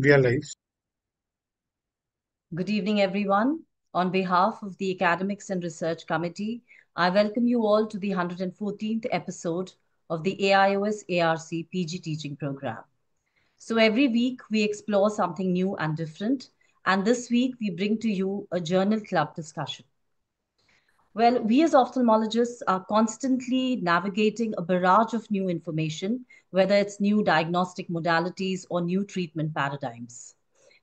We are live. Good evening, everyone. On behalf of the Academics and Research Committee, I welcome you all to the 114th episode of the AIOS ARC PG Teaching Program. So, every week we explore something new and different, and this week we bring to you a journal club discussion. Well, we as ophthalmologists are constantly navigating a barrage of new information, whether it's new diagnostic modalities or new treatment paradigms.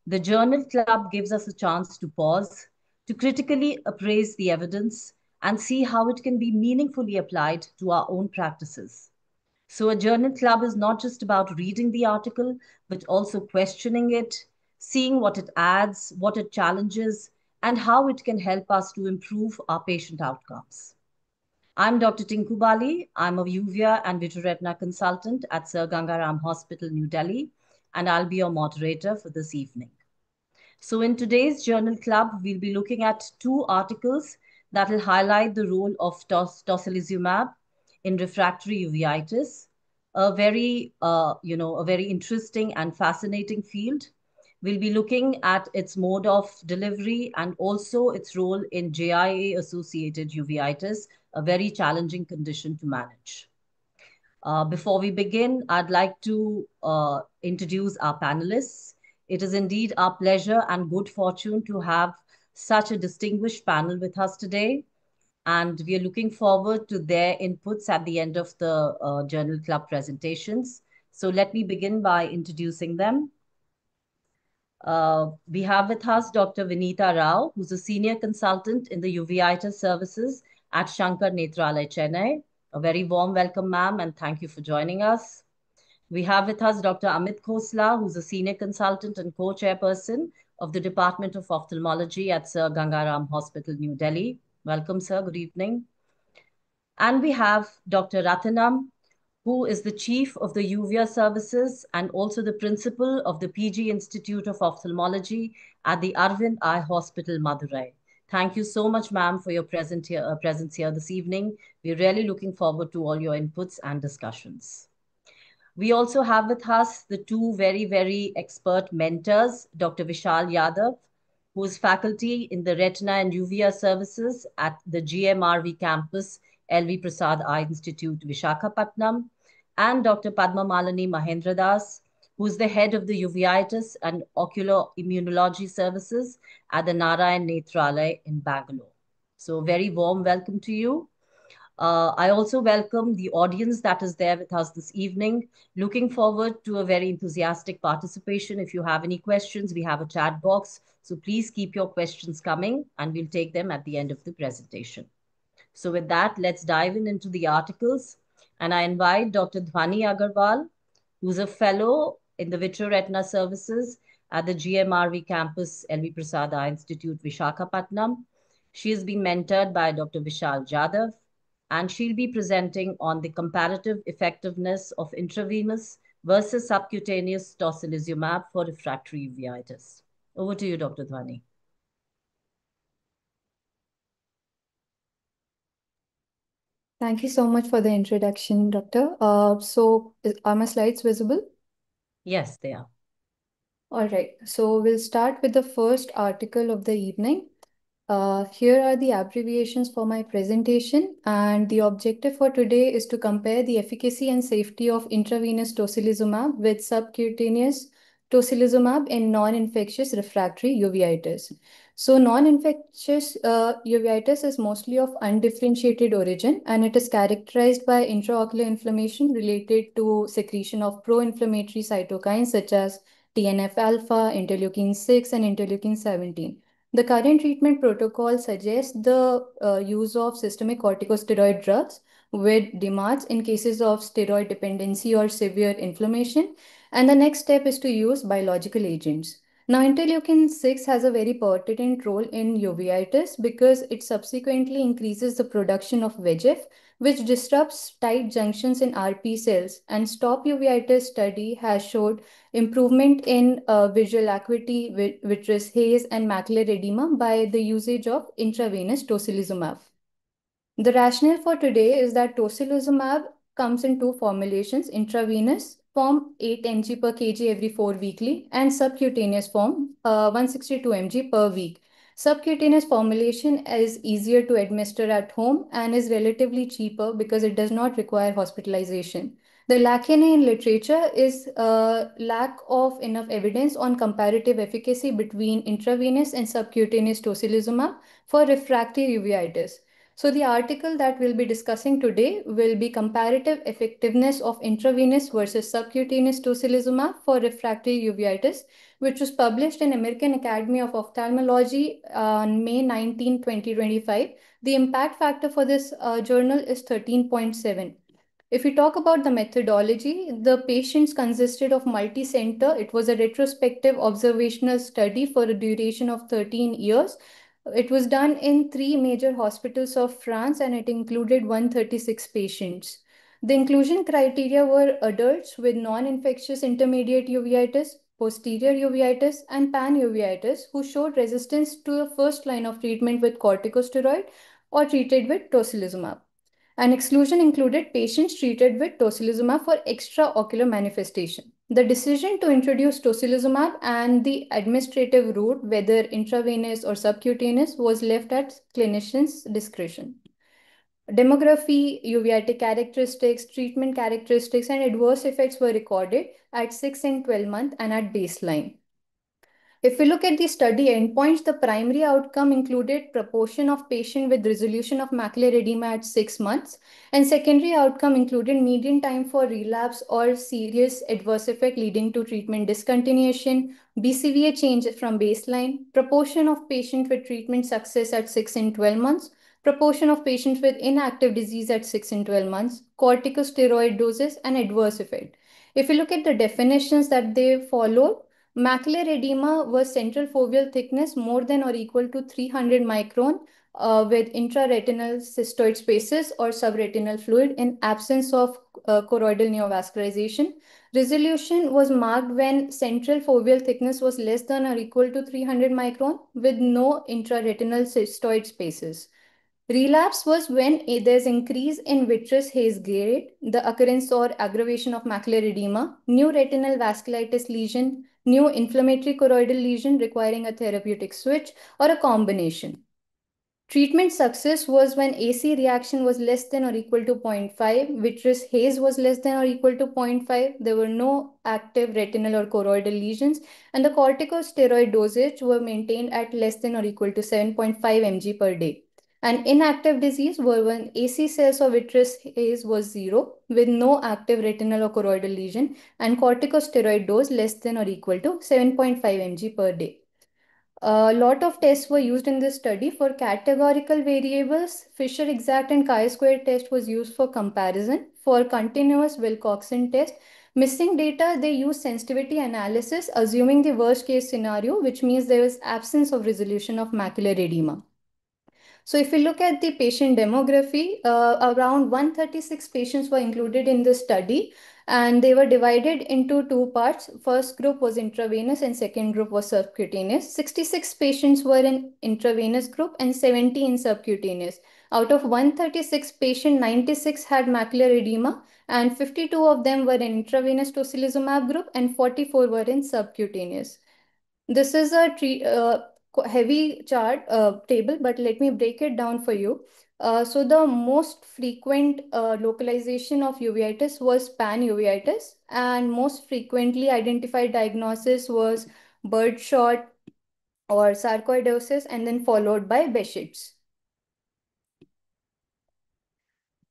The Journal Club gives us a chance to pause, to critically appraise the evidence, and see how it can be meaningfully applied to our own practices. So, a journal club is not just about reading the article, but also questioning it, seeing what it adds, what it challenges, and how it can help us to improve our patient outcomes. I'm Dr. Tinku Bali. I'm a uvea and vitreoretina consultant at Sir Gangaram Hospital, New Delhi, and I'll be your moderator for this evening. So, in today's journal club, we'll be looking at two articles that will highlight the role of tocilizumab in refractory uveitis, a very interesting and fascinating field. We'll be looking at its mode of delivery and also its role in JIA-associated uveitis, a very challenging condition to manage. Before we begin, I'd like to introduce our panelists. It is indeed our pleasure and good fortune to have such a distinguished panel with us today. And we are looking forward to their inputs at the end of the Journal Club presentations. So let me begin by introducing them. We have with us Dr. Vinita Rao, who's a senior consultant in the uveitis services at Shankar Nethralaya, Chennai. A very warm welcome, ma'am, and thank you for joining us. We have with us Dr. Amit Khosla, who's a senior consultant and co-chairperson of the Department of Ophthalmology at Sir Gangaram Hospital, New Delhi. Welcome, sir. Good evening. And we have Dr. Rathinam, who is the chief of the UVIA services and also the principal of the PG Institute of Ophthalmology at the Arvind Eye Hospital, Madurai. Thank you so much, ma'am, for your presence here this evening. We're really looking forward to all your inputs and discussions. We also have with us the two very expert mentors, Dr. Vishal Yadav, who is faculty in the Retina and Uvea services at the GMRV campus, LV Prasad Eye Institute, Vishakhapatnam, and Dr. Padma Malini Mahendradas, who is the head of the Uveitis and Ocular Immunology services at the Narayan Nethralaya in Bangalore. So, very warm welcome to you. I also welcome the audience that is there with us this evening. Looking forward to a very enthusiastic participation. If you have any questions, we have a chat box. So please keep your questions coming and we'll take them at the end of the presentation. So with that, let's dive into the articles. And I invite Dr. Dhwani Agarwal, who's a fellow in the Vitreoretina Services at the GMRV campus, LV Prasad Eye Institute, Vishakhapatnam. She has been mentored by Dr. Vishal Jadhav, and she'll be presenting on the comparative effectiveness of intravenous versus subcutaneous tocilizumab for refractory uveitis. Over to you, Dr. Dhwani. Thank you so much for the introduction, Doctor. Are my slides visible? Yes, they are. All right, so we'll start with the first article of the evening. Here are the abbreviations for my presentation, and the objective for today is to compare the efficacy and safety of intravenous tocilizumab with subcutaneous tocilizumab in non-infectious refractory uveitis. So non-infectious uveitis is mostly of undifferentiated origin, and it is characterized by intraocular inflammation related to secretion of pro-inflammatory cytokines such as TNF-alpha, interleukin-6, and interleukin-17. The current treatment protocol suggests the use of systemic corticosteroid drugs with DMARDs in cases of steroid dependency or severe inflammation. And the next step is to use biological agents. Now, interleukin-6 has a very pertinent role in uveitis because it subsequently increases the production of VEGF, which disrupts tight junctions in RP cells. And STOP uveitis study has showed improvement in visual acuity, vitreous haze, and macular edema by the usage of intravenous tocilizumab. The rationale for today is that tocilizumab comes in two formulations, intravenous form 8 mg per kg every 4 weekly, and subcutaneous form 162 mg per week. Subcutaneous formulation is easier to administer at home and is relatively cheaper because it does not require hospitalization. The lacune in literature is lack of enough evidence on comparative efficacy between intravenous and subcutaneous tocilizumab for refractory uveitis. So the article that we'll be discussing today will be comparative effectiveness of intravenous versus subcutaneous tocilizumab for refractory uveitis, which was published in American Academy of Ophthalmology on May 19, 2025. The impact factor for this journal is 13.7. If we talk about the methodology, the patients consisted of multi-center. It was a retrospective observational study for a duration of 13 years. It was done in three major hospitals of France and it included 136 patients. The inclusion criteria were adults with non-infectious intermediate uveitis, posterior uveitis, and pan-uveitis who showed resistance to the first line of treatment with corticosteroid or treated with tocilizumab. An exclusion included patients treated with tocilizumab for extraocular manifestation. The decision to introduce tocilizumab and the administrative route, whether intravenous or subcutaneous, was left at clinicians' discretion. Demography, uveitic characteristics, treatment characteristics, and adverse effects were recorded at 6 and 12 months and at baseline. If we look at the study endpoints, the primary outcome included proportion of patient with resolution of macular edema at 6 months, and secondary outcome included median time for relapse or serious adverse effect leading to treatment discontinuation, BCVA change from baseline, proportion of patient with treatment success at 6 and 12 months, proportion of patients with inactive disease at 6 and 12 months, corticosteroid doses, and adverse effect. If we look at the definitions that they followed, macular edema was central foveal thickness more than or equal to 300 micron with intraretinal cystoid spaces or subretinal fluid in absence of choroidal neovascularization. Resolution was marked when central foveal thickness was less than or equal to 300 micron with no intraretinal cystoid spaces. Relapse was when there's increase in vitreous haze grade, the occurrence or aggravation of macular edema, new retinal vasculitis lesion, new inflammatory choroidal lesion requiring a therapeutic switch, or a combination. Treatment success was when AC reaction was less than or equal to 0.5, vitreous haze was less than or equal to 0.5, there were no active retinal or choroidal lesions, and the corticosteroid dosage were maintained at less than or equal to 7.5 mg per day. And inactive disease were when AC cells of vitreous haze was 0 with no active retinal or choroidal lesion and corticosteroid dose less than or equal to 7.5 mg per day. A lot of tests were used in this study for categorical variables. Fisher exact and chi-square test was used for comparison. For continuous Wilcoxon test, missing data, they used sensitivity analysis, assuming the worst case scenario, which means there was absence of resolution of macular edema. So if we look at the patient demography, around 136 patients were included in the study and they were divided into two parts. First group was intravenous and second group was subcutaneous. 66 patients were in intravenous group and 70 in subcutaneous. Out of 136 patients, 96 had macular edema and 52 of them were in intravenous tocilizumab group and 44 were in subcutaneous. This is a heavy chart table, but let me break it down for you. So the most frequent localization of uveitis was pan-uveitis, and most frequently identified diagnosis was birdshot or sarcoidosis, and then followed by Behçet's.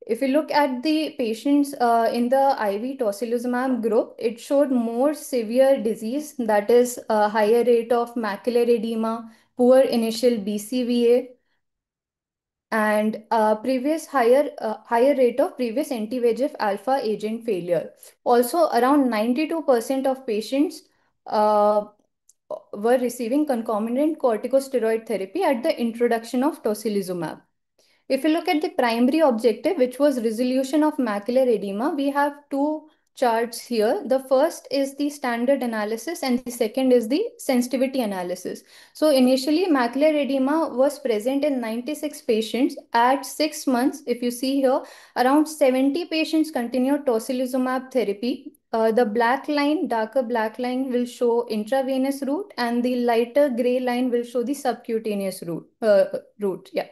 If you look at the patients in the IV tocilizumab group, it showed more severe disease, that is a higher rate of macular edema, poor initial BCVA, and previous higher rate of previous anti-VEGF alpha agent failure. Also, around 92% of patients were receiving concomitant corticosteroid therapy at the introduction of tocilizumab. If you look at the primary objective, which was resolution of macular edema, we have two charts here. The first is the standard analysis and the second is the sensitivity analysis. So initially, macular edema was present in 96 patients at 6 months. If you see here, around 70 patients continued tocilizumab therapy the black line, darker black line will show intravenous route, and the lighter gray line will show the subcutaneous route. Yeah.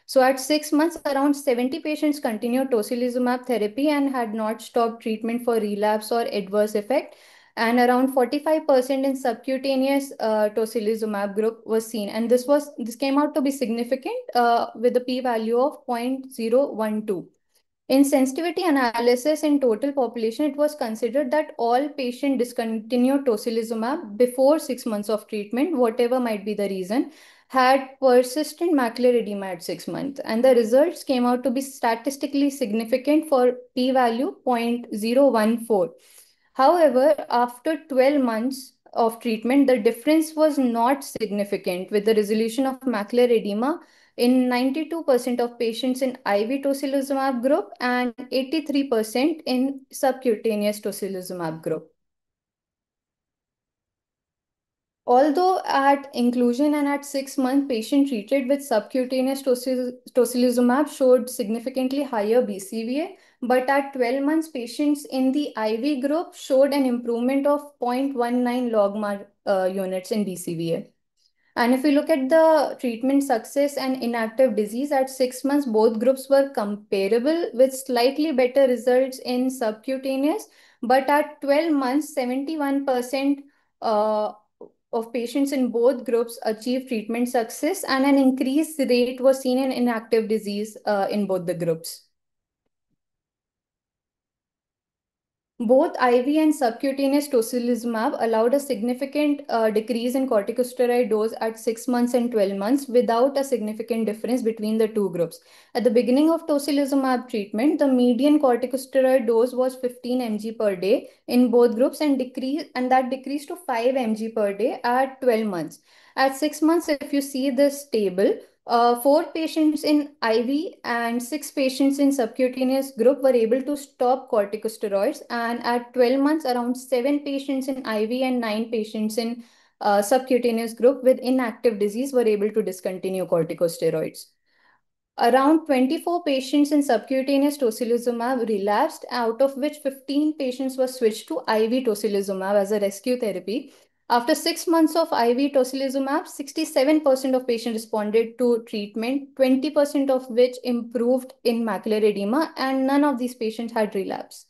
So at 6 months, around 70 patients continued tocilizumab therapy and had not stopped treatment for relapse or adverse effect. And around 45% in subcutaneous tocilizumab group was seen. And this came out to be significant with a p-value of 0.012. In sensitivity analysis in total population, it was considered that all patients discontinued tocilizumab before 6 months of treatment, whatever might be the reason, had persistent macular edema at 6 months. And the results came out to be statistically significant for p-value 0.014. However, after 12 months of treatment, the difference was not significant with the resolution of macular edema in 92% of patients in IV tocilizumab group and 83% in subcutaneous tocilizumab group. Although at inclusion and at 6 months, patients treated with subcutaneous tocilizumab showed significantly higher BCVA, but at 12 months, patients in the IV group showed an improvement of 0.19 logMAR units in BCVA. And if we look at the treatment success and inactive disease at 6 months, both groups were comparable with slightly better results in subcutaneous. But at 12 months, 71% of patients in both groups achieved treatment success, and an increased rate was seen in inactive disease in both the groups. Both IV and subcutaneous tocilizumab allowed a significant decrease in corticosteroid dose at 6 months and 12 months without a significant difference between the two groups. At the beginning of tocilizumab treatment, the median corticosteroid dose was 15 mg per day in both groups, and that decreased to 5 mg per day at 12 months. At 6 months, if you see this table, 4 patients in IV and 6 patients in subcutaneous group were able to stop corticosteroids. And at 12 months, around 7 patients in IV and 9 patients in subcutaneous group with inactive disease were able to discontinue corticosteroids. Around 24 patients in subcutaneous tocilizumab relapsed, out of which 15 patients were switched to IV tocilizumab as a rescue therapy. After 6 months of IV tocilizumab, 67% of patients responded to treatment, 20% of which improved in macular edema, and none of these patients had relapse.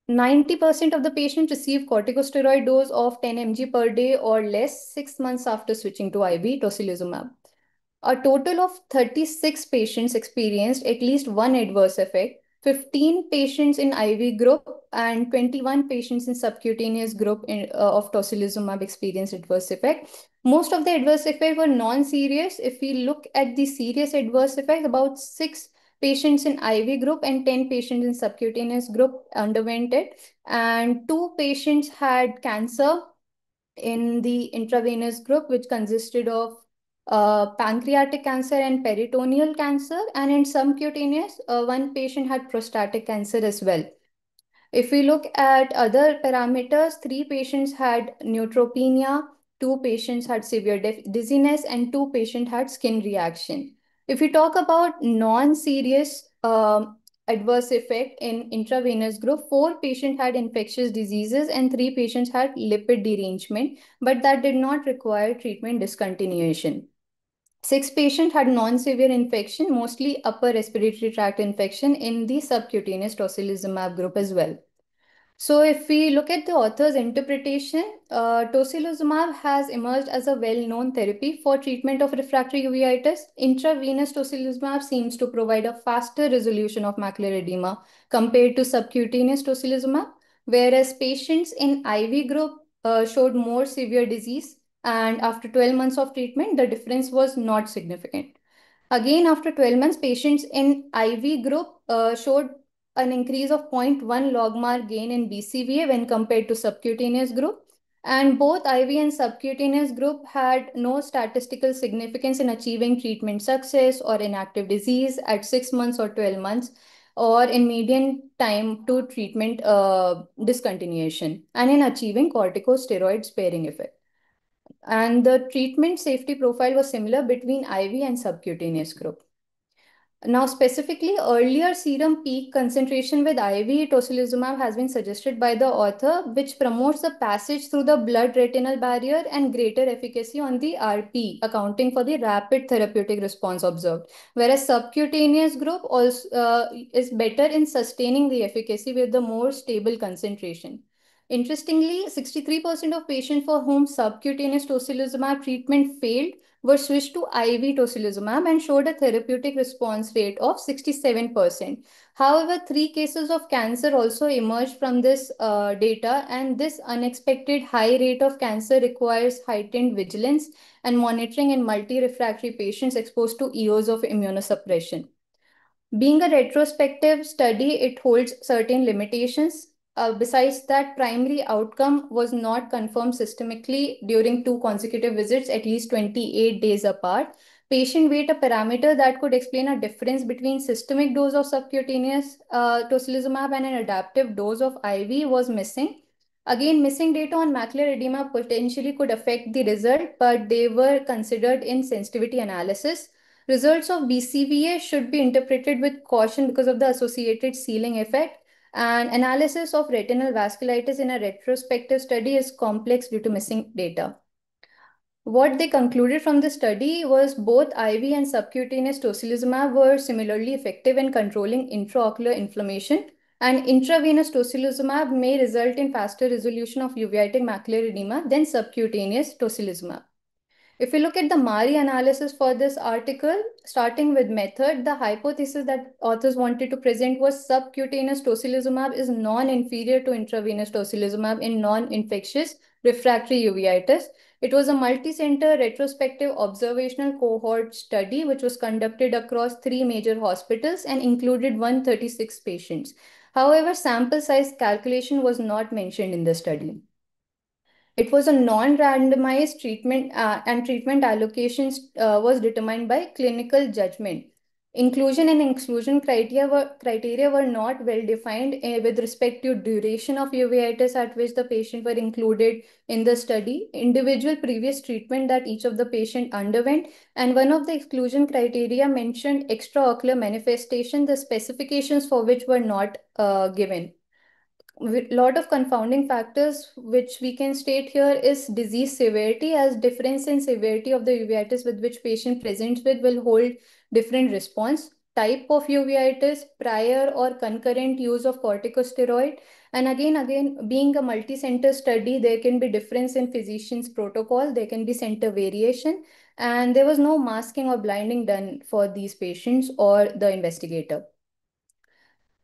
90% of the patients received corticosteroid dose of 10 mg per day or less 6 months after switching to IV tocilizumab. A total of 36 patients experienced at least one adverse effect, 15 patients in IV group and 21 patients in subcutaneous group of tocilizumab experienced adverse effect. Most of the adverse effects were non-serious. If we look at the serious adverse effect, about 6 patients in IV group and 10 patients in subcutaneous group underwent it, and 2 patients had cancer in the intravenous group, which consisted of pancreatic cancer and peritoneal cancer, and in subcutaneous, 1 patient had prostatic cancer as well. If we look at other parameters, 3 patients had neutropenia, 2 patients had severe dizziness, and 2 patients had skin reaction. If we talk about non-serious adverse effect in intravenous group, 4 patients had infectious diseases and 3 patients had lipid derangement, but that did not require treatment discontinuation. 6 patients had non-severe infection, mostly upper respiratory tract infection in the subcutaneous tocilizumab group as well. So if we look at the author's interpretation, tocilizumab has emerged as a well-known therapy for treatment of refractory uveitis. Intravenous tocilizumab seems to provide a faster resolution of macular edema compared to subcutaneous tocilizumab, whereas patients in IV group showed more severe disease, and after 12 months of treatment, the difference was not significant. Again, after 12 months, patients in IV group showed an increase of 0.1 logMAR gain in BCVA when compared to subcutaneous group. And both IV and subcutaneous group had no statistical significance in achieving treatment success or inactive disease at 6 months or 12 months, or in median time to treatment discontinuation, and in achieving corticosteroid sparing effect. And the treatment safety profile was similar between IV and subcutaneous group. Now, specifically, earlier serum peak concentration with IV tocilizumab has been suggested by the author, which promotes the passage through the blood-retinal barrier and greater efficacy on the RP, accounting for the rapid therapeutic response observed. Whereas subcutaneous group also is better in sustaining the efficacy with the more stable concentration. Interestingly, 63% of patients for whom subcutaneous tocilizumab treatment failed were switched to IV tocilizumab and showed a therapeutic response rate of 67%. However, three cases of cancer also emerged from this data, and this unexpected high rate of cancer requires heightened vigilance and monitoring in multi-refractory patients exposed to years of immunosuppression. Being a retrospective study, it holds certain limitations. Besides that, primary outcome was not confirmed systemically during two consecutive visits, at least 28 days apart. Patient weight, a parameter that could explain a difference between systemic dose of subcutaneous tocilizumab and an adaptive dose of IV, was missing. Again, missing data on macular edema potentially could affect the result, but they were considered in sensitivity analysis. Results of BCVA should be interpreted with caution because of the associated ceiling effect. And analysis of retinal vasculitis in a retrospective study is complex due to missing data. What they concluded from the study was both IV and subcutaneous tocilizumab were similarly effective in controlling intraocular inflammation, and intravenous tocilizumab may result in faster resolution of uveitic macular edema than subcutaneous tocilizumab. If we look at the MARI analysis for this article, starting with method, the hypothesis that authors wanted to present was subcutaneous tocilizumab is non-inferior to intravenous tocilizumab in non-infectious refractory uveitis. It was a multi-center retrospective observational cohort study which was conducted across three major hospitals and included 136 patients. However, sample size calculation was not mentioned in the study. It was a non-randomized treatment, and treatment allocations was determined by clinical judgment. Inclusion and exclusion criteria were not well defined with respect to duration of uveitis at which the patient were included in the study, individual previous treatment that each of the patient underwent, and one of the exclusion criteria mentioned extraocular manifestation, the specifications for which were not given. Lot of confounding factors which we can state here is disease severity, as difference in severity of the uveitis with which patient presents with will hold different response, type of uveitis, prior or concurrent use of corticosteroid, and again being a multi-center study, there can be difference in physician's protocol, there can be center variation, and there was no masking or blinding done for these patients or the investigator.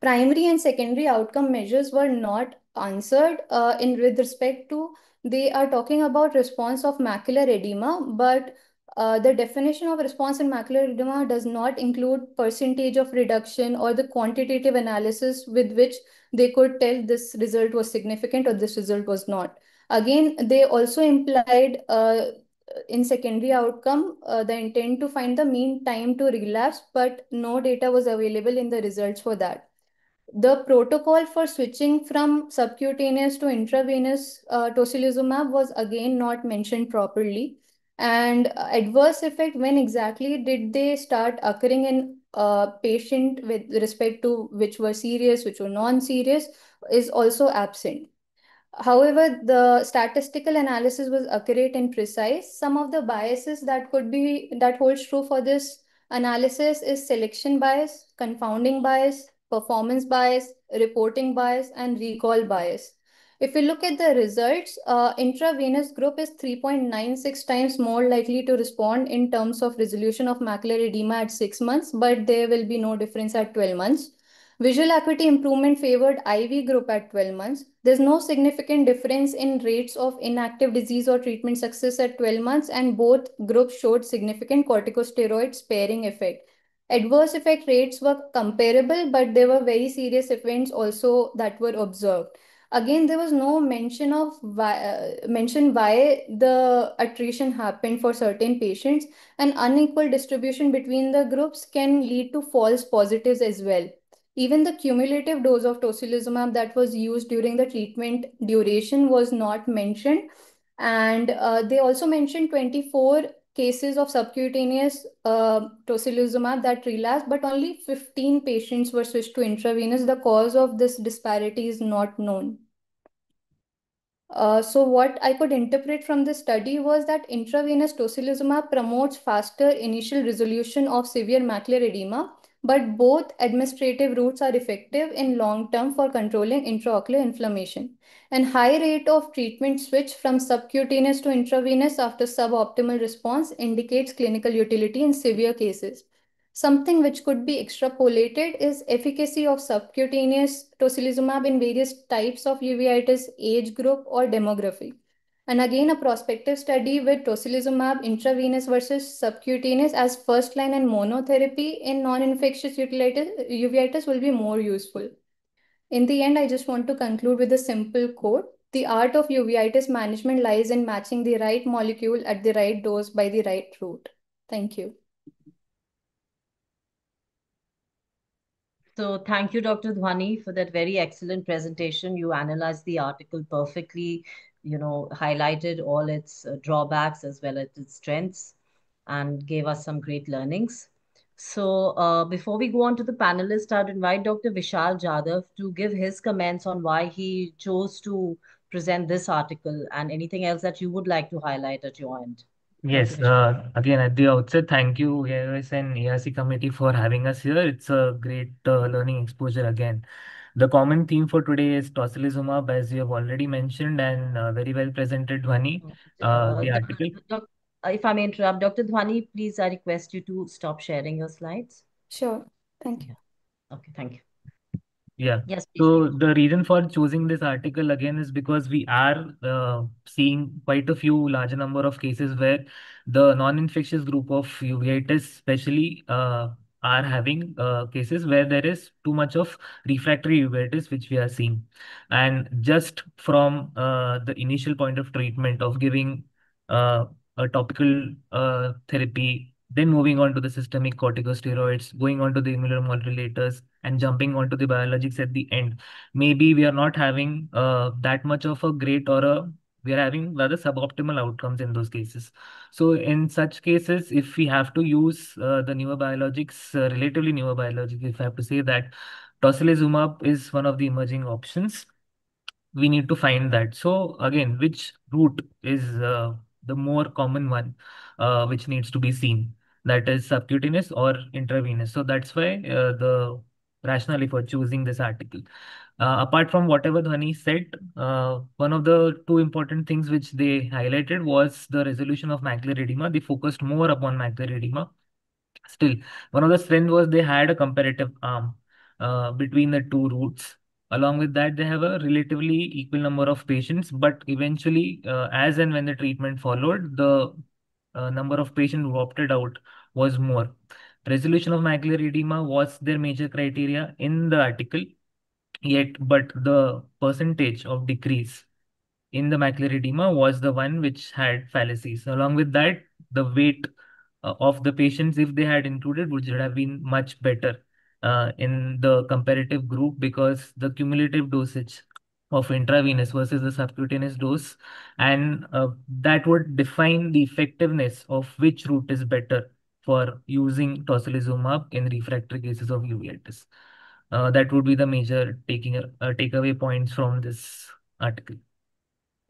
Primary and secondary outcome measures were not answered in with respect to, they are talking about response of macular edema, but the definition of response in macular edema does not include percentage of reduction or the quantitative analysis with which they could tell this result was significant or this result was not. Again, they also implied in secondary outcome the intent to find the mean time to relapse, but no data was available in the results for that. The protocol for switching from subcutaneous to intravenous tocilizumab was again not mentioned properly. And adverse effect, when exactly did they start occurring in patient with respect to which were serious, which were non-serious, is also absent. However, the statistical analysis was accurate and precise. Some of the biases that holds true for this analysis is selection bias, confounding bias, performance bias, reporting bias, and recall bias. If we look at the results, intravenous group is 3.96 times more likely to respond in terms of resolution of macular edema at 6 months, but there will be no difference at 12 months. Visual acuity improvement favored IV group at 12 months. There's no significant difference in rates of inactive disease or treatment success at 12 months, and both groups showed significant corticosteroid sparing effect. Adverse effect rates were comparable, but there were very serious events also that were observed. Again, there was no mention why the attrition happened for certain patients. An unequal distribution between the groups can lead to false positives as well. Even the cumulative dose of tocilizumab that was used during the treatment duration was not mentioned. And they also mentioned 24 cases of subcutaneous tocilizumab that relapsed, but only 15 patients were switched to intravenous. The cause of this disparity is not known. So what I could interpret from this study was that intravenous tocilizumab promotes faster initial resolution of severe macular edema, but both administrative routes are effective in long term for controlling intraocular inflammation. And high rate of treatment switch from subcutaneous to intravenous after suboptimal response indicates clinical utility in severe cases. Something which could be extrapolated is efficacy of subcutaneous tocilizumab in various types of uveitis, age group, or demography. And again, a prospective study with tocilizumab intravenous versus subcutaneous as first line and monotherapy in non-infectious uveitis will be more useful. In the end, I just want to conclude with a simple quote. The art of uveitis management lies in matching the right molecule at the right dose by the right route. Thank you. So thank you, Dr. Dhwani, for that very excellent presentation. You analyzed the article perfectly, highlighted all its drawbacks as well as its strengths and gave us some great learnings. So before we go on to the panelists, I'd invite Dr. Vishal Jadhav to give his comments on why he chose to present this article and anything else that you would like to highlight at your end. Dr. Yes, Vishal. again at the outset, thank you AIOS and ARC committee for having us here. It's a great learning exposure again. The common theme for today is tocilizumab, as you have already mentioned and very well presented, Dhwani. The article. If I may interrupt, Dr. Dhwani, please, I request you to stop sharing your slides. Sure. Thank you. Yeah. Okay, thank you. Yeah. Yes, please. So the reason for choosing this article again is because we are seeing quite a few larger number of cases where the non-infectious group of uveitis especially are having cases where there is too much of refractory uveitis which we are seeing. And just from the initial point of treatment of giving a topical therapy, then moving on to the systemic corticosteroids, going on to the immunomodulators, and jumping onto the biologics at the end. Maybe we are not having that much of a great or a we are having rather suboptimal outcomes in those cases. So in such cases, if we have to use the newer biologics, relatively newer biologics, if I have to say that tocilizumab is one of the emerging options, we need to find that. So again, which route is the more common one which needs to be seen? That is subcutaneous or intravenous. So that's why the rationale for choosing this article. Apart from whatever Dhwani said, one of the two important things which they highlighted was the resolution of macular edema. They focused more upon macular edema. Still, one of the strengths was they had a comparative arm between the two routes. Along with that, they have a relatively equal number of patients, but eventually, as and when the treatment followed, the number of patients who opted out was more. Resolution of macular edema was their major criteria in the article, yet, but the percentage of decrease in the macular edema was the one which had fallacies. Along with that, the weight of the patients, if they had included, would have been much better in the comparative group because the cumulative dosage of intravenous versus the subcutaneous dose, and that would define the effectiveness of which route is better for using tocilizumab in refractory cases of uveitis. That would be the major takeaway points from this article.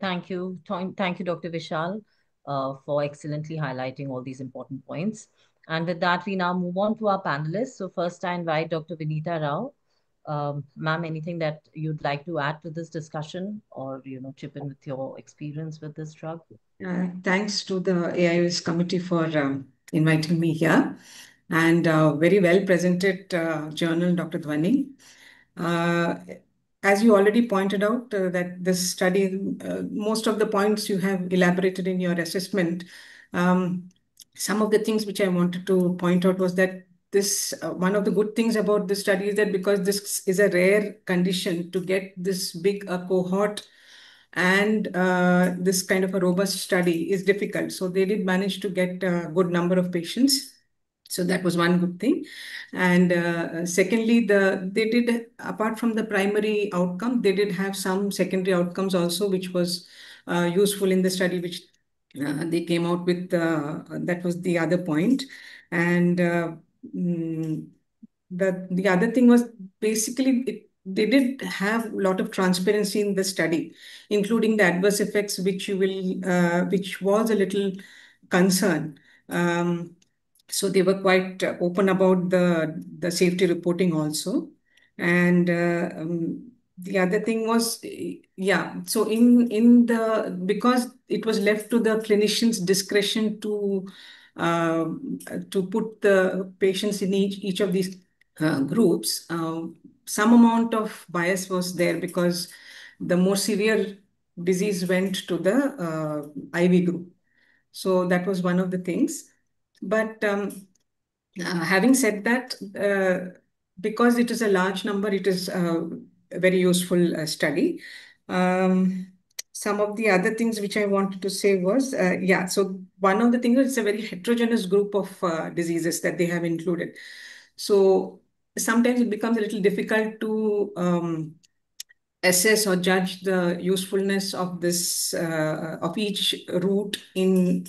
Thank you. Thank you, Dr. Vishal, for excellently highlighting all these important points. And with that, we now move on to our panelists. So first, I invite Dr. Vinita Rao. Ma'am, anything that you'd like to add to this discussion or, chip in with your experience with this drug? Thanks to the AIOS committee for inviting me here and very well presented journal, Dr. Dhwani. As you already pointed out, that this study, most of the points you have elaborated in your assessment. Some of the things which I wanted to point out was that this one of the good things about this study is that because this is a rare condition to get this big cohort and this kind of a robust study is difficult. So they did manage to get a good number of patients. So that was one good thing. And secondly, they did, apart from the primary outcome, they did have some secondary outcomes also, which was useful in the study, which they came out with that was the other point. And mm, the other thing was basically they did have a lot of transparency in the study, including the adverse effects, which was a little concern. Um, so they were quite open about the safety reporting also. And the other thing was, yeah, so in the because it was left to the clinician's discretion uh, to put the patients in each of these groups, some amount of bias was there because the more severe disease went to the IV group. So that was one of the things. But having said that, because it is a large number, it is a very useful study. Um, some of the other things which I wanted to say was, yeah, so one of the things is it's a very heterogeneous group of diseases that they have included. So sometimes it becomes a little difficult to assess or judge the usefulness of this of each route in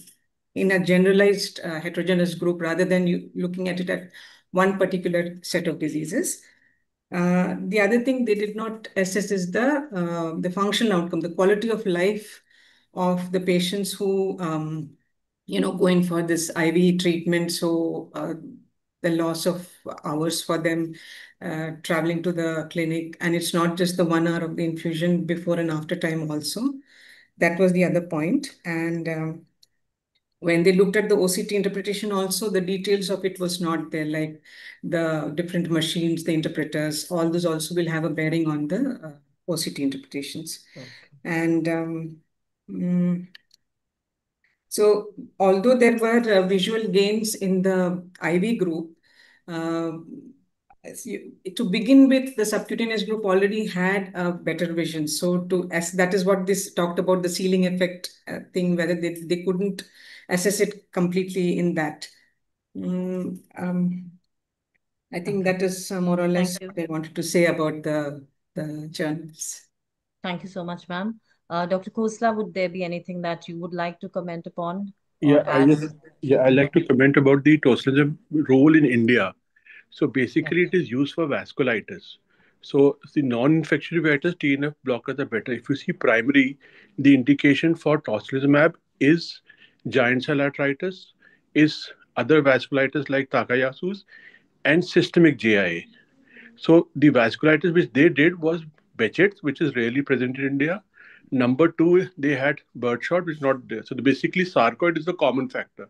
a generalized heterogeneous group rather than you looking at it at one particular set of diseases. The other thing they did not assess is the functional outcome, the quality of life of the patients who go in for this IV treatment. So the loss of hours for them traveling to the clinic, and it's not just the 1 hour of the infusion, before and after time also. That was the other point. And when they looked at the OCT interpretation also, the details of it was not there, like the different machines, the interpreters, all those also will have a bearing on the OCT interpretations. Okay. And so although there were visual gains in the IV group, uh, to begin with, the subcutaneous group already had a better vision. So as that is what this talked about, the ceiling effect thing, whether they couldn't assess it completely in that. I think that is more or less Thank what you. I wanted to say about the journals. Thank you so much, ma'am. Dr. Khosla, would there be anything that you would like to comment upon Yeah, or add? I like to comment about the tocilizumab role in India. So Yes. basically, it is used for vasculitis. So the non-infectious uveitis TNF blockers are better. If you see primary, the indication for tocilizumab is giant cell arteritis, is other vasculitis like Takayasu's, and systemic JIA. So the vasculitis which they did was Behçet's, which is rarely present in India. Number two, they had birdshot, which is not there. So basically, sarcoid is the common factor.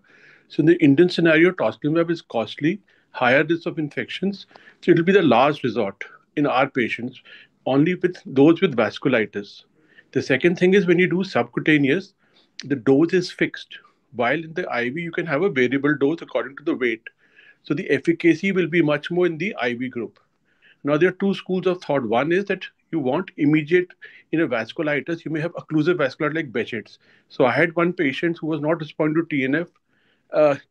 So in the Indian scenario, tocilizumab is costly, higher risk of infections. So it will be the last resort in our patients, only with those with vasculitis. The second thing is when you do subcutaneous, the dose is fixed. While in the IV, you can have a variable dose according to the weight. So the efficacy will be much more in the IV group. Now, there are two schools of thought. One is that you want immediate in a vasculitis, you may have occlusive vasculitis like Behçet's. So I had one patient who was not responding to TNF,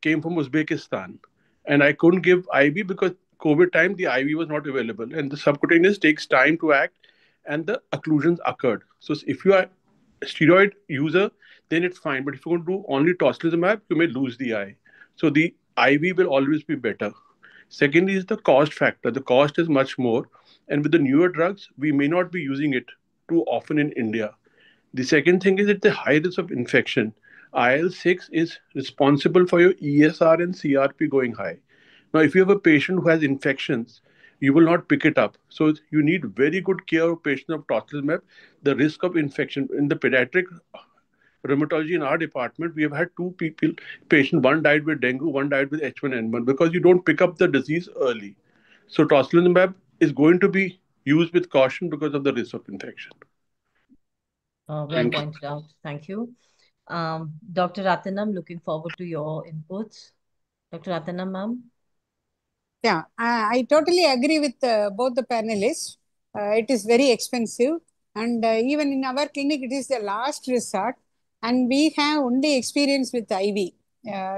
came from Uzbekistan, and I couldn't give IV because COVID time the IV was not available, and the subcutaneous takes time to act, and the occlusions occurred. So if you are a steroid user, then it's fine. But if you want to do only tocilizumab, you may lose the eye. So the IV will always be better. Secondly is the cost factor. The cost is much more. And with the newer drugs, we may not be using it too often in India. The second thing is that the high risk of infection. IL-6 is responsible for your ESR and CRP going high. Now, if you have a patient who has infections, you will not pick it up. So you need very good care of patients of tocilizumab. The risk of infection in the pediatric rheumatology in our department, we have had two patients, one died with dengue, one died with H1N1 because you don't pick up the disease early. So tocilizumab is going to be used with caution because of the risk of infection. Well Thank you. pointed out. Thank you. Dr. Ratanam, looking forward to your inputs. Dr. Ratanam, ma'am. Yeah, I totally agree with both the panelists. It is very expensive, and even in our clinic, it is the last resort. And we have only experience with IV.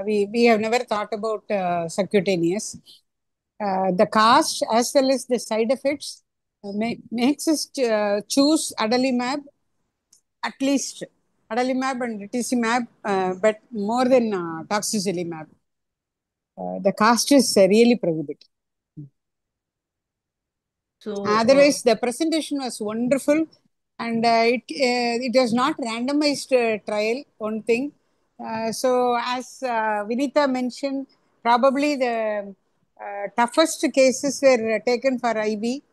We have never thought about subcutaneous. The cost as well as the side effects makes us choose adalimumab at least adalimumab and rituximab, but more than tocilizumab. The cost is really prohibitive. So Otherwise, the presentation was wonderful, and it was not randomized trial. One thing. So as Vinita mentioned, probably the toughest cases were taken for IB.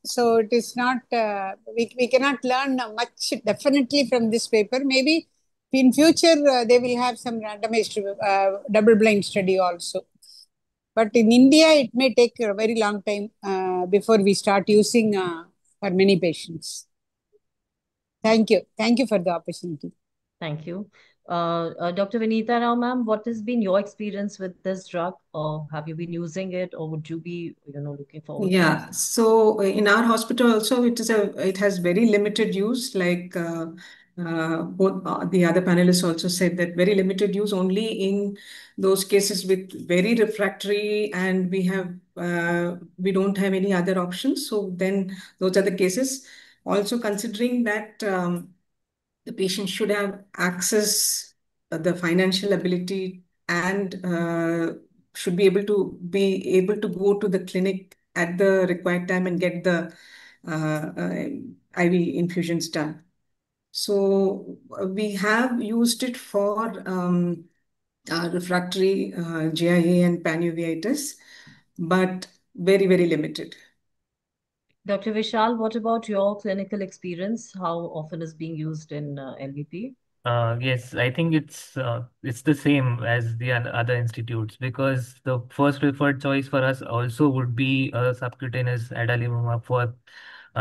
So it is not, we cannot learn much definitely from this paper. Maybe in future they will have some randomized double-blind study also. But in India, it may take a very long time before we start using for many patients. Thank you. Thank you for the opportunity. thank you. Dr. Vinita Rao, ma'am, what has been your experience with this drug? Or have you been using it, or would you be, looking forward to Yeah, using it? so in our hospital also it has very limited use, like both the other panelists also said that very limited use only in those cases with very refractory, and we don't have any other options. So then those are the cases. Also considering that the patient should have access, the financial ability, and should be able to go to the clinic at the required time and get the IV infusions done. So we have used it for refractory GIA and panuveitis, but very, very limited. Dr. Vishal, what about your clinical experience? How often is being used in LVP? Yes, I think it's the same as the other institutes, because the first preferred choice for us also would be subcutaneous adalimumab for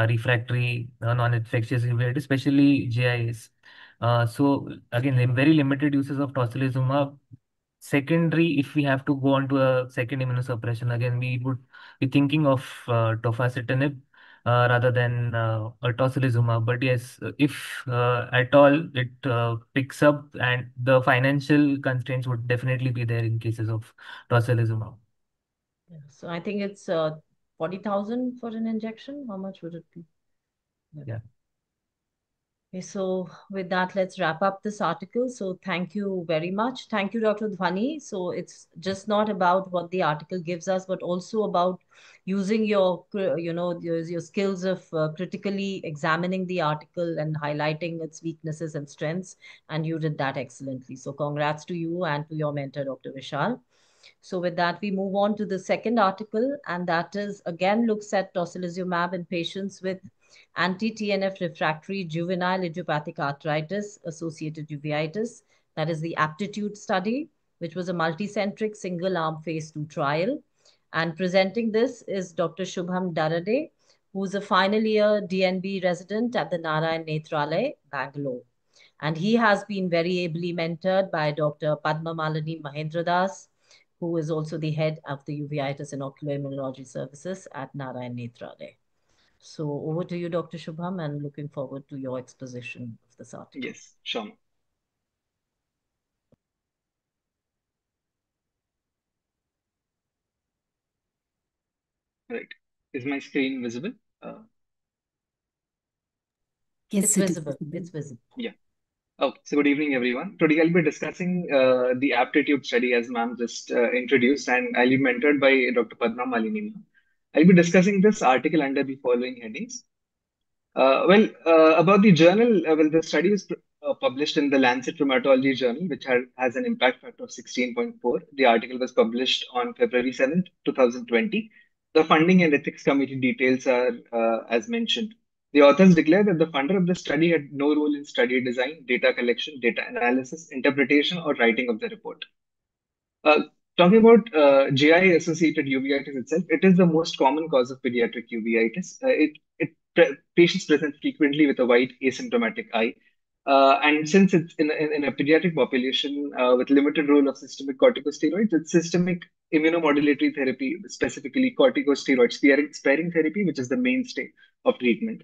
refractory non-infectious uveitis, especially GIS. So again, very limited uses of tocilizumab. Secondary, if we have to go on to a second immunosuppression, again, we would be thinking of tofacitinib rather than tocilizumab. But yes, if at all it picks up, and the financial constraints would definitely be there in cases of tocilizumab. Yeah. So I think it's 40,000 for an injection. How much would it be? Yeah. Okay, so with that, let's wrap up this article. So thank you very much. Thank you, Dr. Dhwani. So it's just not about what the article gives us, but also about using your skills of critically examining the article and highlighting its weaknesses and strengths. And you did that excellently. So congrats to you and to your mentor, Dr. Vishal. So with that, we move on to the second article, and that is again looks at tocilizumab in patients with anti-TNF refractory juvenile idiopathic arthritis associated uveitis. That is the aptitude study, which was a multicentric single-arm phase 2 trial. And presenting this is Dr. Shubham Darade, who's a final year DNB resident at the Narayan Nethralaya, Bangalore. And he has been very ably mentored by Dr. Padma Malini Mahendradas, who is also the head of the uveitis and ocular immunology services at Narayan Nethralaya. So over to you, Dr. Shubham, and looking forward to your exposition of this article. Yes, sure. Right. Is my screen visible? Yes, Yes, it's it is visible. visible. It's visible. Yeah. Okay, so good evening, everyone. Today I'll be discussing the aptitude study as ma'am just introduced, and I'll be mentored by Dr. Padma Malini. I'll be discussing this article under the following headings. About the journal, the study is published in the Lancet Rheumatology Journal, which has an impact factor of 16.4. The article was published on February 7th, 2020. The funding and ethics committee details are as mentioned. The authors declare that the funder of the study had no role in study design, data collection, data analysis, interpretation, or writing of the report. Uh, Talking about GI-associated uveitis itself, it is the most common cause of pediatric uveitis. Patients present frequently with a white asymptomatic eye. And since it's in a pediatric population with limited role of systemic corticosteroids, it's systemic immunomodulatory therapy, specifically corticosteroid sparing therapy, which is the mainstay of treatment.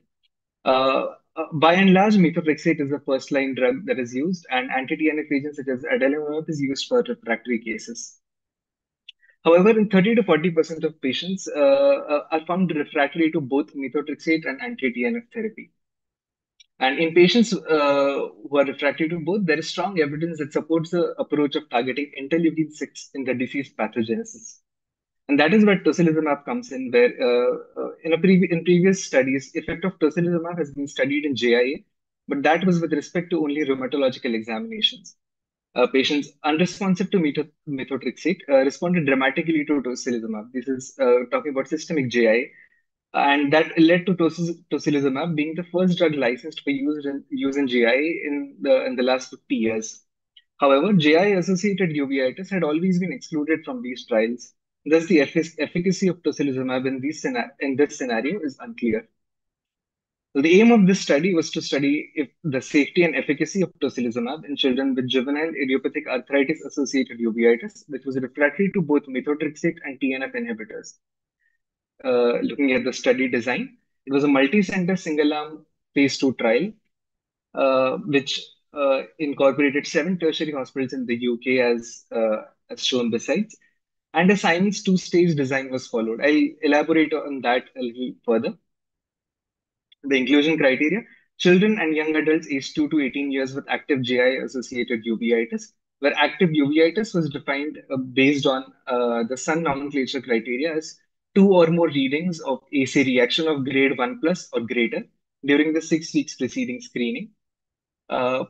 By and large, methotrexate is the first line drug that is used, and anti-TNF agents such as adalimumab is used for refractory cases. However, in 30 to 40% of patients are found refractory to both methotrexate and anti-TNF therapy. And in patients who are refractory to both, there is strong evidence that supports the approach of targeting interleukin 6 in the disease pathogenesis. And that is where tocilizumab comes in, where in previous studies, effect of tocilizumab has been studied in JIA, but that was with respect to only rheumatological examinations. Patients unresponsive to methotrexate responded dramatically to tocilizumab. This is talking about systemic JIA, and that led to tocilizumab being the first drug licensed for use in GI in the last 50 years. However, GI-associated uveitis had always been excluded from these trials. Thus, the efficacy of tocilizumab in this scenario is unclear. So the aim of this study was to study if the safety and efficacy of tocilizumab in children with juvenile idiopathic arthritis-associated uveitis, which was refractory to both methotrexate and TNF inhibitors. Looking at the study design, it was a multi-center single-arm phase 2 trial, which incorporated 7 tertiary hospitals in the UK as shown besides, and a Simon's two-stage design was followed. I'll elaborate on that a little further. The inclusion criteria: children and young adults aged 2 to 18 years with active GI-associated uveitis, where active uveitis was defined based on the Sun nomenclature criteria as 2 or more readings of AC reaction of grade 1 plus or greater during the 6 weeks preceding screening.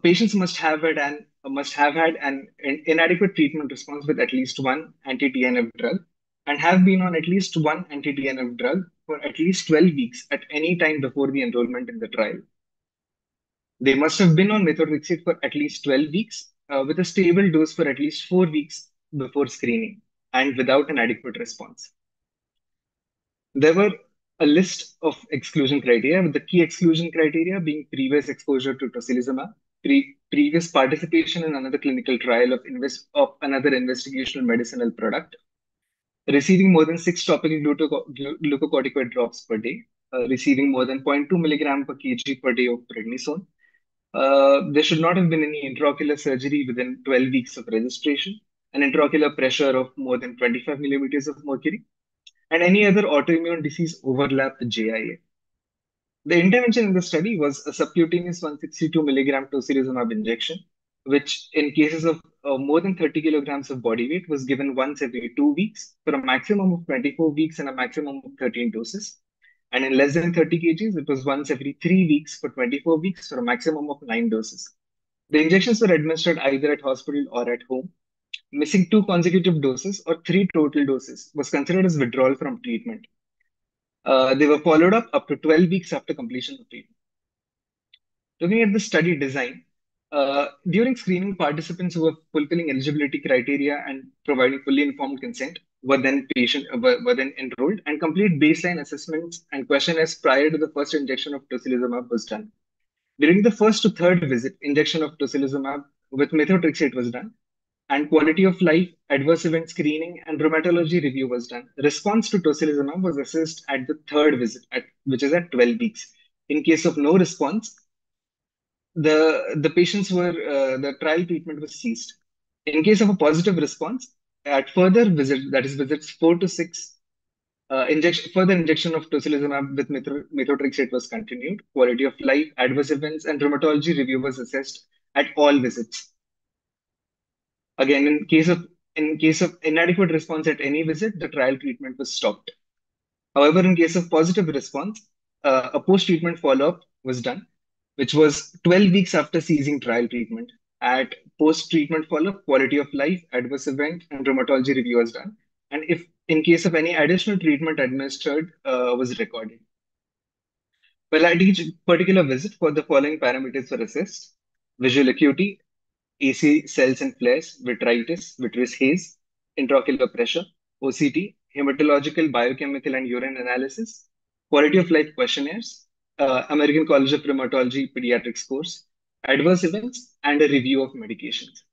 Patients must have had an inadequate treatment response with at least one anti-TNF drug and have been on at least one anti-TNF drug for at least 12 weeks at any time before the enrollment in the trial. They must have been on methotrexate for at least 12 weeks with a stable dose for at least 4 weeks before screening and without an adequate response. There were a list of exclusion criteria, with the key exclusion criteria being previous exposure to tocilizumab, previous participation in another clinical trial of another investigational medicinal product, receiving more than 6 topical glucocorticoid drops per day, receiving more than 0.2 milligram per kg per day of prednisone. There should not have been any intraocular surgery within 12 weeks of registration, an intraocular pressure of more than 25 millimeters of mercury, and any other autoimmune disease overlap with JIA. The intervention in the study was a subcutaneous 162 milligram tocilizumab injection, which in cases of more than 30 kilograms of body weight was given once every 2 weeks for a maximum of 24 weeks and a maximum of 13 doses. And in less than 30 kgs, it was once every 3 weeks for 24 weeks for a maximum of 9 doses. The injections were administered either at hospital or at home. Missing 2 consecutive doses or 3 total doses was considered as withdrawal from treatment. They were followed up to 12 weeks after completion of treatment. Looking at the study design, during screening, participants who were fulfilling eligibility criteria and providing fully informed consent were then enrolled, and complete baseline assessments and questionnaires prior to the first injection of tocilizumab was done. During the first to third visit, injection of tocilizumab with methotrexate was done, and quality of life, adverse event screening, and rheumatology review was done. Response to tocilizumab was assessed at the third visit, which is at 12 weeks. In case of no response, the trial treatment was ceased. In case of a positive response, at further visit, that is visits 4 to 6, further injection of tocilizumab with methotrexate was continued. Quality of life, adverse events, and rheumatology review was assessed at all visits. Again, in case of inadequate response at any visit, the trial treatment was stopped. However, in case of positive response, a post-treatment follow-up was done, which was 12 weeks after ceasing trial treatment. At post-treatment follow-up, quality of life, adverse event, and rheumatology review was done. And if in case of any additional treatment administered, was recorded. Well, at each particular visit, for the following parameters were assessed: visual acuity, AC cells and flares, vitritis, vitreous haze, intraocular pressure, OCT, hematological, biochemical, and urine analysis, quality of life questionnaires, American College of Rheumatology pediatric scores, adverse events, and a review of medications.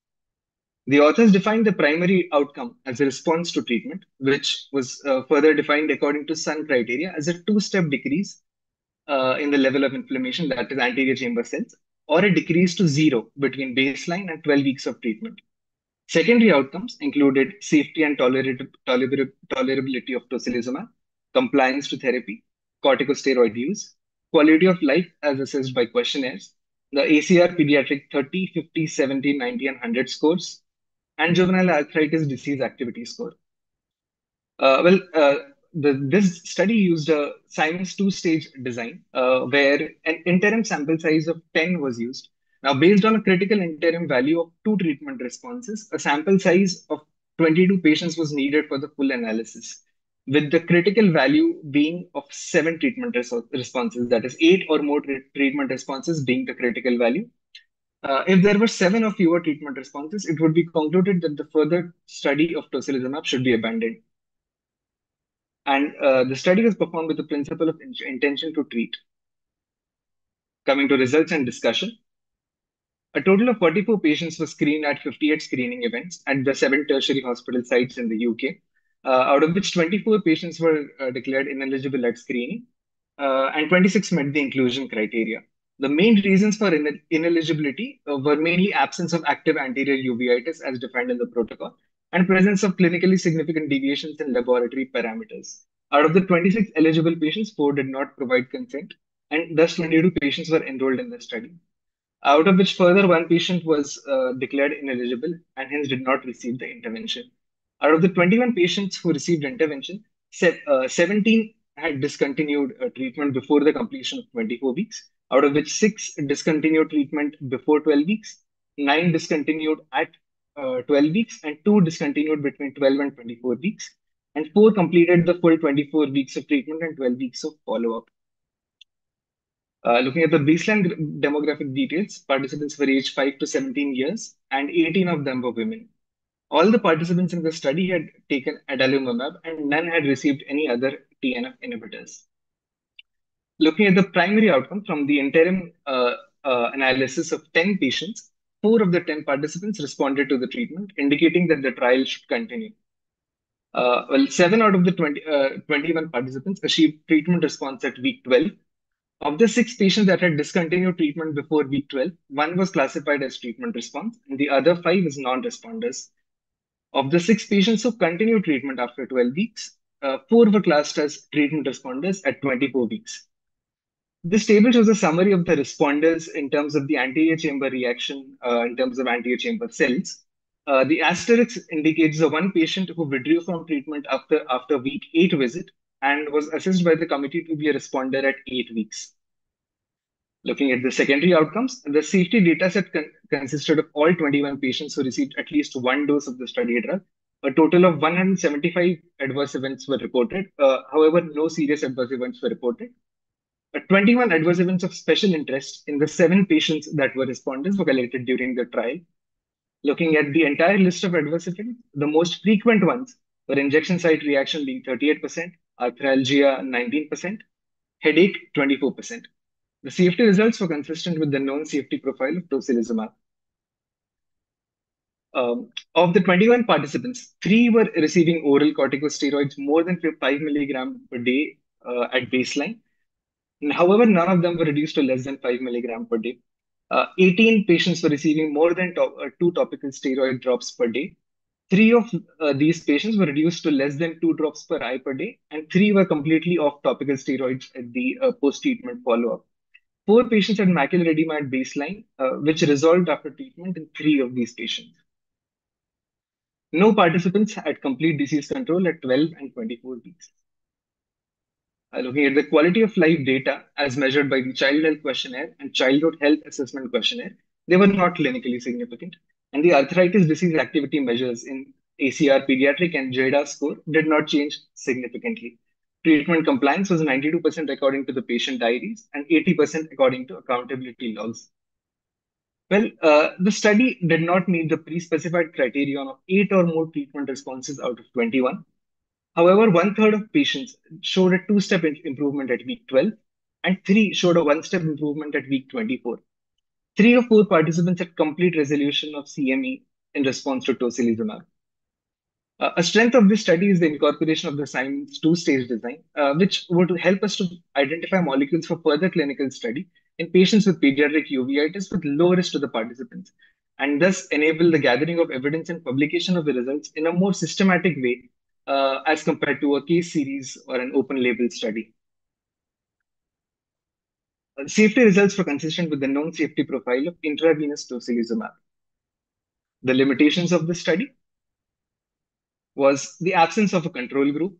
The authors defined the primary outcome as a response to treatment, which was further defined according to Sun criteria as a 2-step decrease in the level of inflammation, that is anterior chamber cells, or a decrease to 0 between baseline and 12 weeks of treatment. Secondary outcomes included safety and tolerability of tocilizumab, compliance to therapy, corticosteroid use, quality of life as assessed by questionnaires, the ACR pediatric 30, 50, 70, 90, and 100 scores, and juvenile arthritis disease activity score. This study used a Simon's two-stage design where an interim sample size of 10 was used. Now, based on a critical interim value of 2 treatment responses, a sample size of 22 patients was needed for the full analysis, with the critical value being of 7 treatment responses, that is, 8 or more treatment responses being the critical value. If there were 7 or fewer treatment responses, it would be concluded that the further study of tocilizumab should be abandoned. And the study was performed with the principle of intention to treat. Coming to results and discussion, a total of 44 patients were screened at 58 screening events at the 7 tertiary hospital sites in the UK, out of which 24 patients were declared ineligible at screening, and 26 met the inclusion criteria. The main reasons for ineligibility were mainly absence of active anterior uveitis as defined in the protocol and presence of clinically significant deviations in laboratory parameters. Out of the 26 eligible patients, 4 did not provide consent, and thus 22 patients were enrolled in the study, out of which further 1 patient was declared ineligible and hence did not receive the intervention. Out of the 21 patients who received intervention, 17 had discontinued treatment before the completion of 24 weeks, out of which 6 discontinued treatment before 12 weeks, 9 discontinued at 12 weeks, and 2 discontinued between 12 and 24 weeks, and 4 completed the full 24 weeks of treatment and 12 weeks of follow-up. Looking at the baseline demographic details, participants were aged 5 to 17 years, and 18 of them were women. All the participants in the study had taken adalimumab, and none had received any other TNF inhibitors. Looking at the primary outcome from the interim analysis of 10 patients, 4 of the 10 participants responded to the treatment, indicating that the trial should continue. 7 out of the 21 participants achieved treatment response at week 12. Of the 6 patients that had discontinued treatment before week 12, 1 was classified as treatment response, and the other 5 as non-responders. Of the 6 patients who continued treatment after 12 weeks, 4 were classed as treatment responders at 24 weeks. This table shows a summary of the responders in terms of the anterior chamber reaction, in terms of anterior chamber cells. The asterisk indicates the 1 patient who withdrew from treatment after week 8 visit and was assessed by the committee to be a responder at 8 weeks. Looking at the secondary outcomes, the safety dataset consisted of all 21 patients who received at least 1 dose of the study drug. A total of 175 adverse events were reported. However, no serious adverse events were reported. 21 adverse events of special interest in the 7 patients that were responders were collected during the trial. Looking at the entire list of adverse events, the most frequent ones were injection site reaction being 38%, arthralgia 19%, headache 24%. The safety results were consistent with the known safety profile of tocilizumab. Of the 21 participants, 3 were receiving oral corticosteroids more than 5 milligram per day at baseline. However, none of them were reduced to less than 5 milligram per day. 18 patients were receiving more than 2 topical steroid drops per day. 3 of these patients were reduced to less than 2 drops per eye per day, and 3 were completely off topical steroids at the post-treatment follow-up. 4 patients had macular edema at baseline, which resolved after treatment in 3 of these patients. No participants had complete disease control at 12 and 24 weeks. Looking at the quality of life data as measured by the Child Health Questionnaire and Childhood Health Assessment Questionnaire, they were not clinically significant. And the arthritis disease activity measures in ACR pediatric and JEDA score did not change significantly. Treatment compliance was 92% according to the patient diaries and 80% according to accountability logs. Well, the study did not meet the pre-specified criterion of 8 or more treatment responses out of 21. However, 1/3 of patients showed a 2-step improvement at week 12, and 3 showed a 1-step improvement at week 24. 3 of 4 participants had complete resolution of CME in response to tocilizumab. A strength of this study is the incorporation of the Simon's two-stage design, which would help us to identify molecules for further clinical study in patients with pediatric uveitis with low risk to the participants, and thus enable the gathering of evidence and publication of the results in a more systematic way as compared to a case series or an open label study. Safety results were consistent with the known safety profile of intravenous tocilizumab. The limitations of the study was the absence of a control group.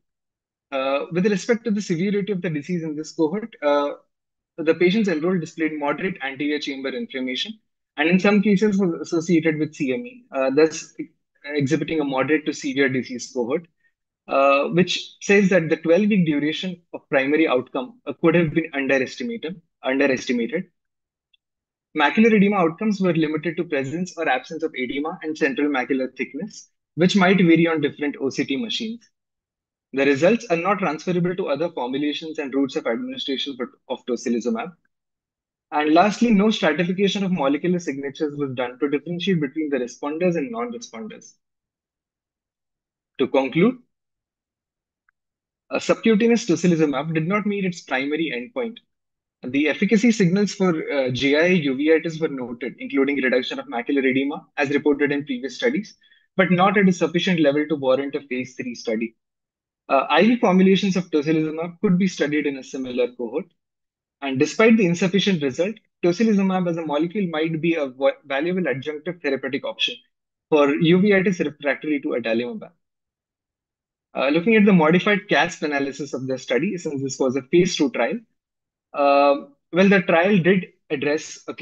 With respect to the severity of the disease in this cohort, the patients enrolled displayed moderate anterior chamber inflammation and in some cases was associated with CME, thus exhibiting a moderate to severe disease cohort, which says that the 12-week duration of primary outcome could have been underestimated. Macular edema outcomes were limited to presence or absence of edema and central macular thickness, which might vary on different OCT machines. The results are not transferable to other formulations and routes of administration of tocilizumab. And lastly, no stratification of molecular signatures was done to differentiate between the responders and non-responders. To conclude, subcutaneous tocilizumab did not meet its primary endpoint. The efficacy signals for GI uveitis were noted, including reduction of macular edema, as reported in previous studies, but not at a sufficient level to warrant a phase 3 study. IV formulations of tocilizumab could be studied in a similar cohort. And despite the insufficient result, tocilizumab as a molecule might be a valuable adjunctive therapeutic option for uveitis refractory to adalimumab. Looking at the modified CASP analysis of the study, since this was a phase 2 trial, well, the trial did address the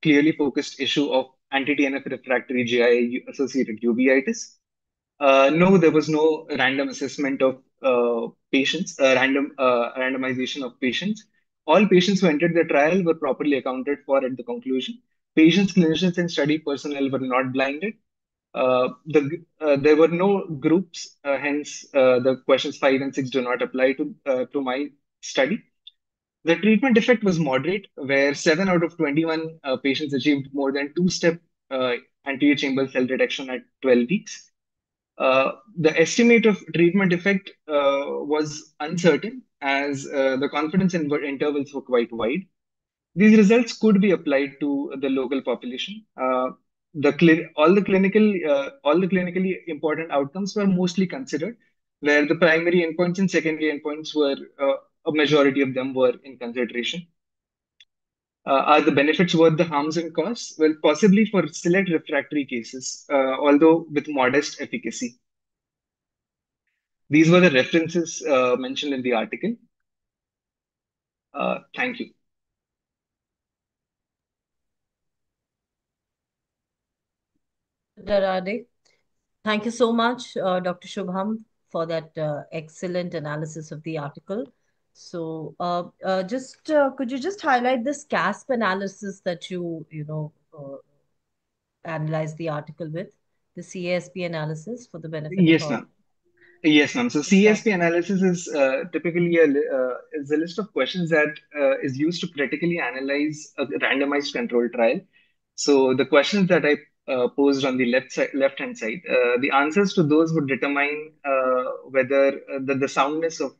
clearly focused issue of anti-TNF refractory GI-associated uveitis. No, there was no random assessment of patients, randomization of patients. All patients who entered the trial were properly accounted for at the conclusion. Patients, clinicians, and study personnel were not blinded. There were no groups, hence the questions 5 and 6 do not apply to my study. The treatment effect was moderate, where 7 out of 21 patients achieved more than two-step anterior chamber cell detection at 12 weeks. The estimate of treatment effect was uncertain as the confidence intervals were quite wide. These results could be applied to the local population. All the clinically important outcomes were mostly considered, where the primary endpoints and secondary endpoints were a majority of them were in consideration. Are the benefits worth the harms and costs? Well, possibly for select refractory cases, although with modest efficacy. These were the references mentioned in the article. Thank you. Darade. Thank you so much, Dr. Shubham, for that excellent analysis of the article. So, could you just highlight this CASP analysis that you analyzed the article with, the CASP analysis for the benefit Yes, of ma'am. Yes, ma'am. So CASP analysis is typically is a list of questions that is used to critically analyze a randomized control trial. So the questions that I posed on the left-hand side, the answers to those would determine whether the soundness of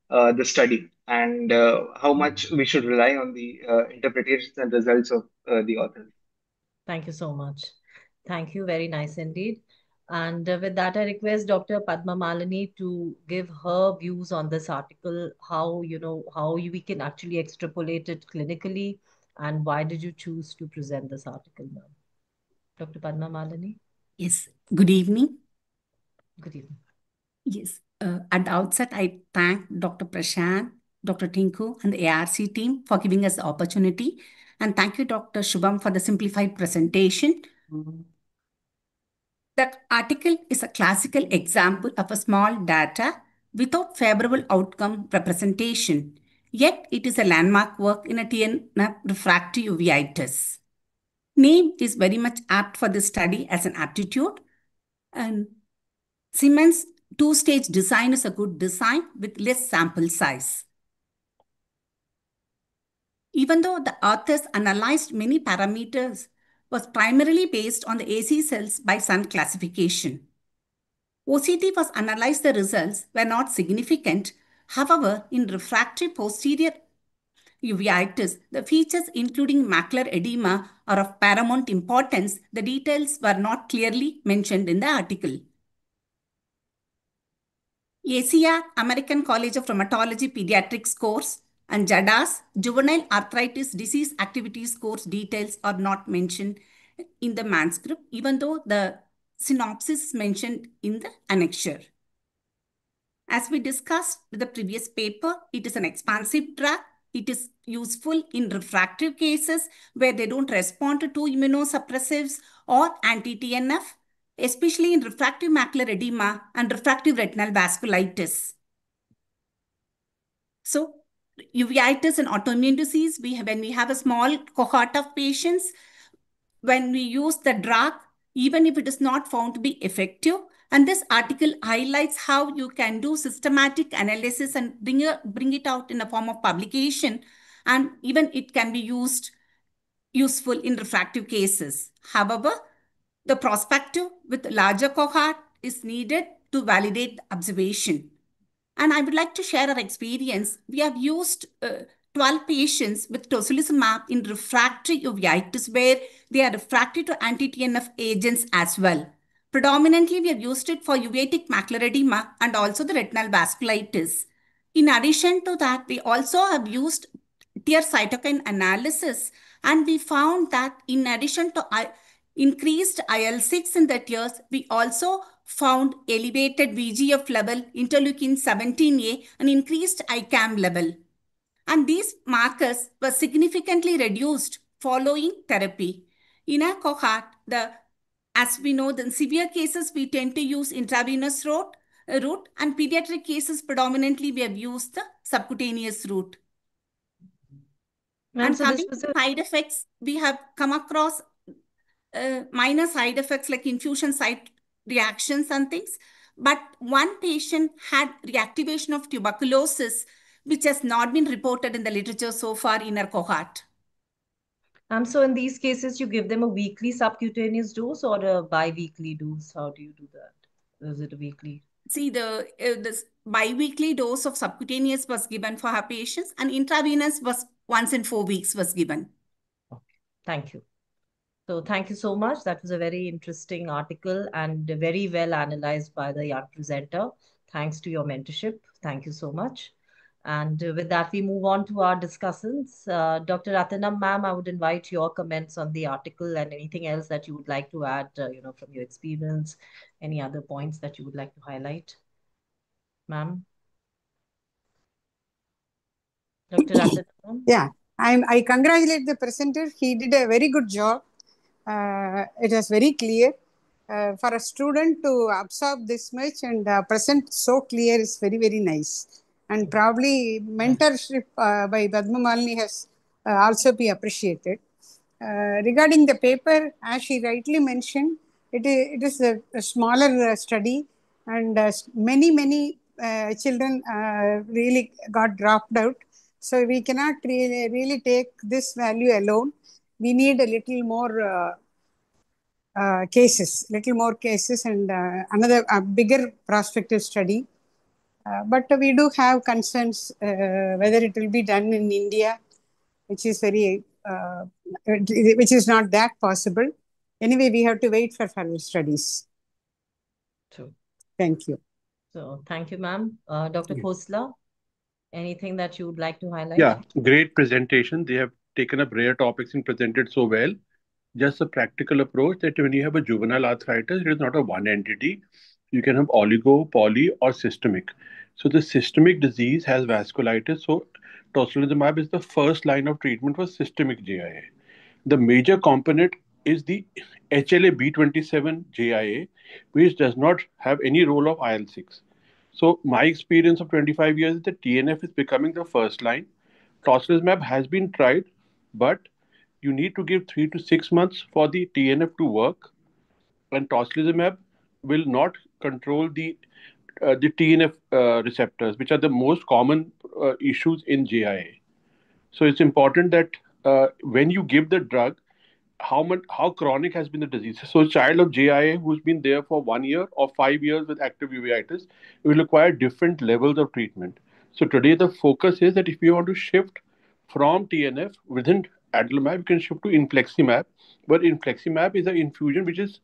the study and how much we should rely on the interpretations and results of the authors. Thank you so much. Thank you. Very nice indeed. And with that, I request Dr. Padma Malini to give her views on this article, how we can actually extrapolate it clinically, and why did you choose to present this article, ma'am? Dr. Padma Malini? Yes, good evening. Good evening. Yes, at the outset, I thank Dr. Prashant, Dr. Tinku, and the ARC team for giving us the opportunity. And thank you, Dr. Shubham, for the simplified presentation. The article is a classical example of a small data without favorable outcome representation. Yet, it is a landmark work in a TNF refractory uveitis. Name is very much apt for this study as an aptitude. And Siemens two-stage design is a good design with less sample size. Even though the authors analyzed many parameters, was primarily based on the AC cells by Sun classification. OCT was analyzed, the results were not significant. However, in refractory posterior uveitis, the features including macular edema are of paramount importance. The details were not clearly mentioned in the article. ACR, American College of Rheumatology Pediatrics course, And JADAS, Juvenile Arthritis Disease Activity Scores details are not mentioned in the manuscript, even though the synopsis is mentioned in the annexure. As we discussed with the previous paper, it is an expansive drug. It is useful in refractive cases where they don't respond to immunosuppressives or anti-TNF, especially in refractive macular edema and refractive retinal vasculitis. So, uveitis and autoimmune disease, when we have a small cohort of patients, when we use the drug, even if it is not found to be effective. And this article highlights how you can do systematic analysis and bring it out in a form of publication. And even it can be useful in refractive cases. However, the prospective with larger cohort is needed to validate the observation. And I would like to share our experience. We have used 12 patients with tocilizumab in refractory uveitis where they are refractory to anti-TNF agents as well. Predominantly, we have used it for uveitic macular edema and also the retinal vasculitis. In addition to that, we also have used tear cytokine analysis, and we found that in addition to increased IL-6 in the tears, we also found elevated VEGF level, interleukin 17A, and increased ICAM level. And these markers were significantly reduced following therapy. In a cohort, as we know, in severe cases, we tend to use intravenous route, and pediatric cases, predominantly, we have used the subcutaneous route. And so coming to side effects, we have come across minor side effects like infusion site reactions and things. But one patient had reactivation of tuberculosis, which has not been reported in the literature so far in our cohort. So in these cases, you give them a weekly subcutaneous dose or a bi-weekly dose? How do you do that? Is it a weekly? See, this bi-weekly dose of subcutaneous was given for her patients, and intravenous was once in 4 weeks was given. Okay, thank you. So thank you so much. That was a very interesting article and very well analyzed by the young presenter. Thanks to your mentorship. Thank you so much. And with that, we move on to our discussants. Dr. Ratanam, ma'am, I would invite your comments on the article and anything else that you would like to add, from your experience, any other points that you would like to highlight, ma'am. Dr. Ratanam? Yeah, I congratulate the presenter. He did a very good job. It was very clear. For a student to absorb this much and present so clear is very, very nice. And probably mentorship by Padma Malini has also be appreciated. Regarding the paper, as she rightly mentioned, it is a smaller study, and many children really got dropped out. So we cannot really take this value alone. We need a little more cases and another bigger prospective study. But we do have concerns whether it will be done in India, which is not that possible. Anyway, we have to wait for further studies. True. Thank you. So thank you, ma'am. Dr. Khosla, anything that you would like to highlight? Yeah, great presentation. They have taken up rare topics and presented so well. Just a practical approach that when you have a juvenile arthritis, it is not a one entity. You can have oligo, poly, or systemic. So the systemic disease has vasculitis. So tocilizumab is the first line of treatment for systemic JIA. The major component is the HLA-B27 JIA, which does not have any role of IL-6. So my experience of 25 years is that TNF is becoming the first line. Tocilizumab has been tried, but you need to give 3 to 6 months for the TNF to work, and tocilizumab will not control the TNF receptors, which are the most common issues in JIA. So it's important that when you give the drug, how chronic has been the disease. So a child of JIA who's been there for 1 year or 5 years with active uveitis will require different levels of treatment. So today the focus is that if you want to shift from TNF within adalimumab, you can shift to infliximab. But infliximab is an infusion which is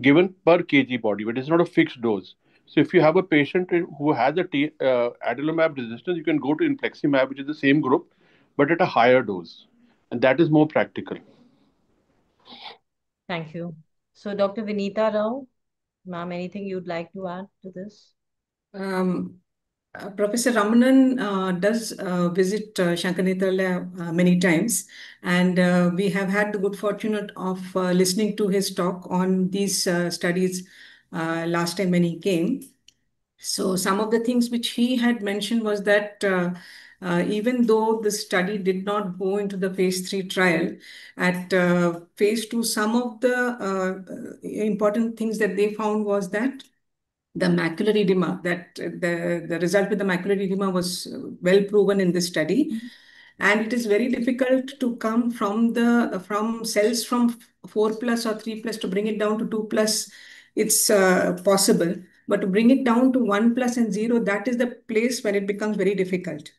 given per kg body, but it's not a fixed dose. So if you have a patient who has adalimumab resistance, you can go to infliximab, which is the same group, but at a higher dose. And that is more practical. Thank you. So Dr. Vinita Rao, ma'am, anything you'd like to add to this? Professor Ramanan does visit Shankar Nethralaya many times, and we have had the good fortune of listening to his talk on these studies last time when he came. So some of the things which he had mentioned was that even though the study did not go into the phase 3 trial, at phase 2, some of the important things that they found was that the macular edema, that the result with the macular edema was well proven in this study. And it is very difficult to come from cells from 4 plus or 3 plus to bring it down to 2 plus. It's possible, but to bring it down to 1 plus and 0, that is the place when it becomes very difficult.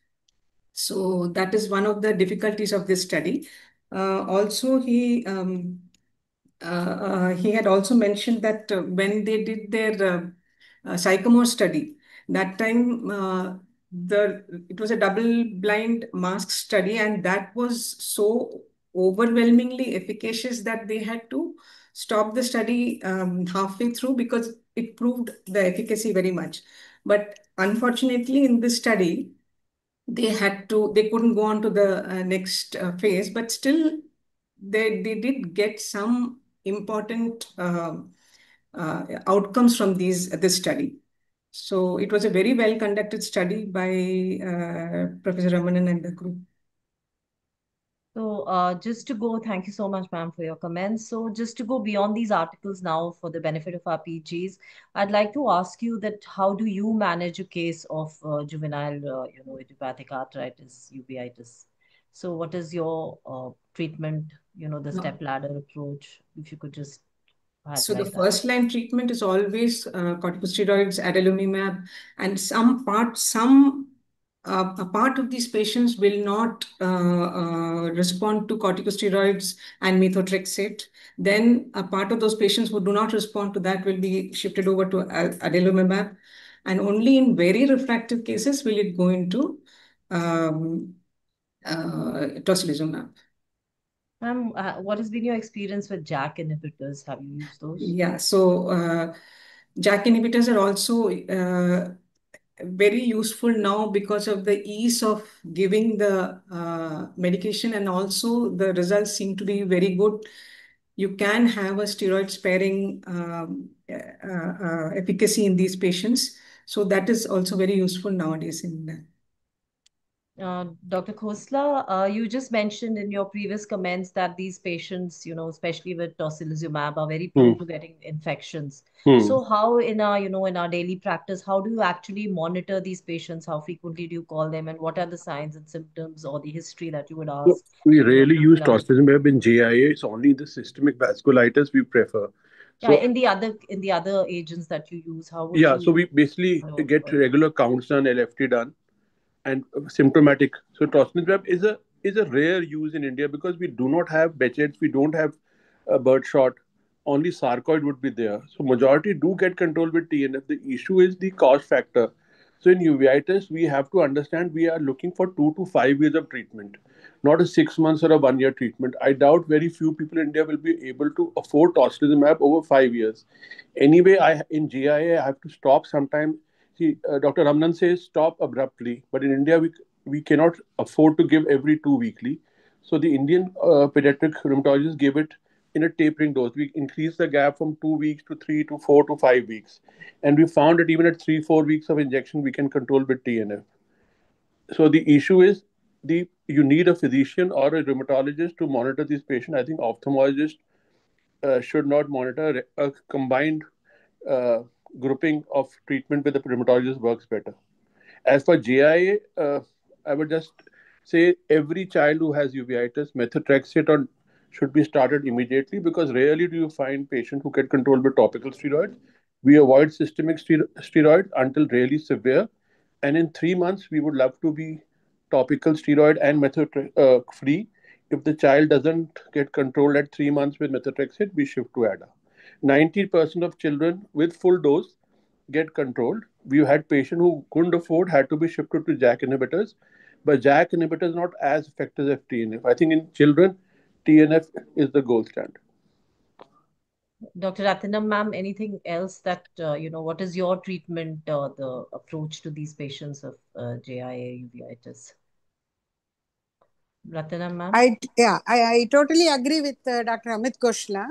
So that is one of the difficulties of this study. Also, he had also mentioned that when they did their Sycamore study, that time it was a double-blind mask study, and that was so overwhelmingly efficacious that they had to stop the study halfway through because it proved the efficacy very much. But unfortunately, in this study, they couldn't go on to the next phase, but still they did get some important outcomes from this study. So it was a very well conducted study by Professor Ramanan and the group. So just to go, thank you so much, ma'am, for your comments. So just to go beyond these articles now for the benefit of our PGs, I'd like to ask you that how do you manage a case of juvenile, idiopathic arthritis, uveitis? So what is your treatment, the step ladder approach, if you could just So the highlight that. first line treatment is always corticosteroids, adalimumab, and a part of these patients will not respond to corticosteroids and methotrexate. Then a part of those patients who do not respond to that will be shifted over to adalimumab. And only in very refractive cases will it go into tocilizumab. Ma'am, what has been your experience with JAK inhibitors? Have you used those? Yeah, so JAK inhibitors are also very useful now because of the ease of giving the medication, and also the results seem to be very good. You can have a steroid sparing efficacy in these patients. So that is also very useful nowadays in that. Dr. Khosla, you just mentioned in your previous comments that these patients, especially with tocilizumab, are very prone to getting infections. So how in our daily practice, how do you actually monitor these patients? How frequently do you call them, and what are the signs and symptoms or the history that you would ask? We rarely use tocilizumab in JIA. It's only the systemic vasculitis we prefer. Yeah, in the other agents that you use, how would Yeah, you? so we basically get regular counts done, LFT done, and symptomatic. So tocilizumab is a rare use in India because we do not have Behçets, we don't have a birdshot. Only sarcoid would be there. So majority do get controlled with TNF. The issue is the cost factor. So in uveitis, we have to understand we are looking for 2 to 5 years of treatment, not a 6 months or a 1 year treatment. I doubt very few people in India will be able to afford tocilizumab over 5 years. Anyway, in GIA, I have to stop sometime. See, Dr. Ramanan says stop abruptly, but in India, we cannot afford to give every 2 weekly. So the Indian pediatric rheumatologists give it in a tapering dose. We increase the gap from 2 weeks to 3 to 4 to 5 weeks. And we found that even at 3-4 weeks of injection, we can control with TNF. So the issue is you need a physician or a rheumatologist to monitor this patient. I think ophthalmologist should not monitor. A combined grouping of treatment with the rheumatologist works better. As for JIA, I would just say every child who has uveitis, methotrexate should be started immediately, because rarely do you find patients who get controlled with topical steroids. We avoid systemic steroids until really severe. And in 3 months, we would love to be topical steroid and methotrexate free. If the child doesn't get controlled at 3 months with methotrexate, we shift to ADA. 90% of children with full dose get controlled. We had patients who couldn't afford, had to be shifted to JAK inhibitors, but JAK inhibitors not as effective as TNF. I think in children, TNF is the gold standard. Dr. Rathinam, ma'am, anything else that, what is your treatment, the approach to these patients of JIA uveitis? Rathinam, ma'am? I totally agree with Dr. Amit Ghoshla.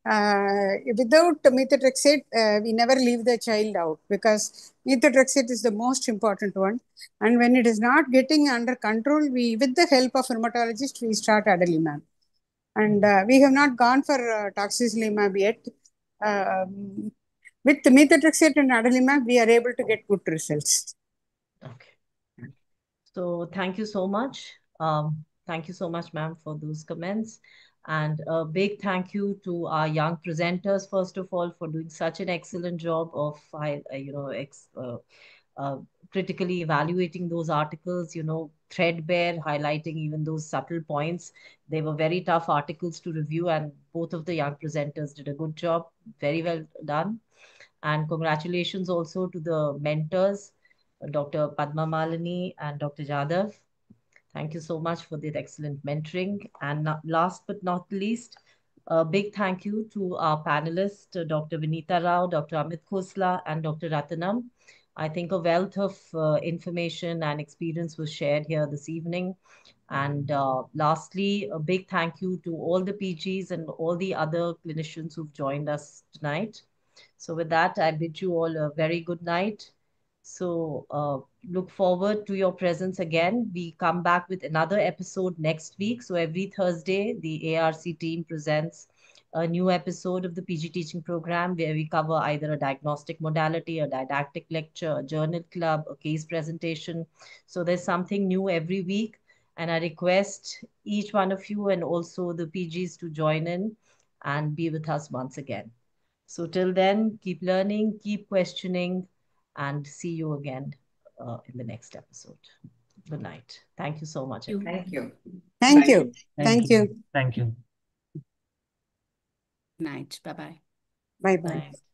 Without methotrexate, we never leave the child out, because methotrexate is the most important one. And when it is not getting under control, we, with the help of rheumatologist, we start adalimumab. And we have not gone for toxicillimab yet. With methotrexate and adalimumab, we are able to get good results. Okay. So thank you so much. Thank you so much, ma'am, for those comments. And a big thank you to our young presenters, first of all, for doing such an excellent job of, critically evaluating those articles, threadbare, highlighting even those subtle points. They were very tough articles to review, and both of the young presenters did a good job. Very well done. And congratulations also to the mentors, Dr. Padma Malini and Dr. Jadhav. Thank you so much for this excellent mentoring. And last but not least, a big thank you to our panelists, Dr. Vinita Rao, Dr. Amit Khosla, and Dr. Rathinam. I think a wealth of information and experience was shared here this evening. And lastly, a big thank you to all the PGs and all the other clinicians who've joined us tonight. So with that, I bid you all a very good night. So look forward to your presence again. We come back with another episode next week. So every Thursday, the ARC team presents a new episode of the PG teaching program where we cover either a diagnostic modality, a didactic lecture, a journal club, a case presentation. So there's something new every week. And I request each one of you and also the PGs to join in and be with us once again. So till then, keep learning, keep questioning, and see you again in the next episode. Good night. Thank you so much. Everyone. Thank you. Thank you. Thank you. Thank you. Night. Bye-bye. Bye-bye. Thanks.